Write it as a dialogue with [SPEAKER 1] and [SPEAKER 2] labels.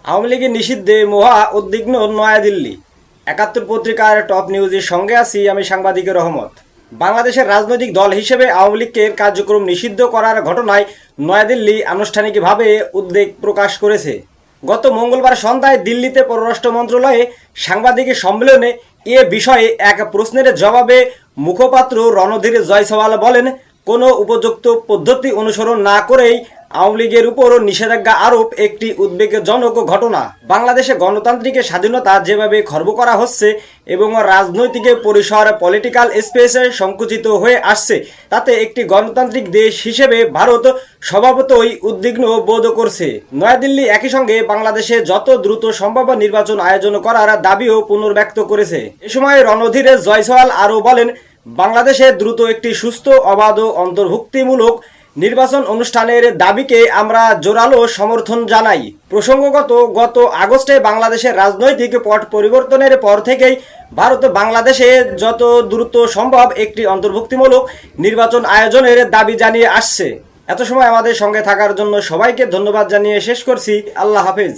[SPEAKER 1] আওয়ামী লীগের নিষিদ্ধে মহা উদ্বিগ্ন নয়াদিল্লি। ৭১ পত্রিকার টপ নিউজের সঙ্গে আছি আমি সাংবাদিক রহমত। বাংলাদেশের রাজনৈতিক দল হিসেবে আওয়ামী লীগের কার্যক্রম নিষিদ্ধ করার ঘটনায় নয়াদিল্লি আনুষ্ঠানিকভাবে উদ্বেগ প্রকাশ করেছে। গত মঙ্গলবার সন্ধ্যায় দিল্লিতে পররাষ্ট্র মন্ত্রণালয়ে সাংবাদিকের সম্মেলনে এ বিষয়ে এক প্রশ্নের জবাবে মুখপাত্র রণধীর জয়সওয়াল বলেন, কোনো উপযুক্ত পদ্ধতি অনুসরণ না করেই আওয়ামী লীগের উপর নিষেধাজ্ঞা আরোপ একটি উদ্বেগজনক ঘটনা। বাংলাদেশে গণতান্ত্রিক স্বাধীনতা যেভাবে খর্ব করা হচ্ছে এবং রাজনৈতিক পরিসর পলিটিক্যাল স্পেসে সংকুচিত হয়ে আসছে, তাতে একটি গণতান্ত্রিক দেশ হিসেবে ভারত স্বভাবতই উদ্বিগ্ন বোধ করছে। নয়াদিল্লি একই সঙ্গে বাংলাদেশে যত দ্রুত সম্ভব নির্বাচন আয়োজন করার দাবিও পুনর্ব্যক্ত করেছে। এ সময় রণধীর জয়সওয়াল আরও বলেন, বাংলাদেশে দ্রুত একটি সুস্থ, অবাধ ও অন্তর্ভুক্তিমূলক নির্বাচন অনুষ্ঠানের দাবিকে আমরা জোরালো সমর্থন জানাই। প্রসঙ্গত, গত আগস্টে বাংলাদেশের রাজনৈতিক পট পরিবর্তনের পর থেকেই ভারত বাংলাদেশে যত দ্রুত সম্ভব একটি অন্তর্ভুক্তিমূলক নির্বাচন আয়োজনের দাবি জানিয়ে আসছে। এত সময় আমাদের সঙ্গে থাকার জন্য সবাইকে ধন্যবাদ জানিয়ে শেষ করছি। আল্লাহ হাফেজ।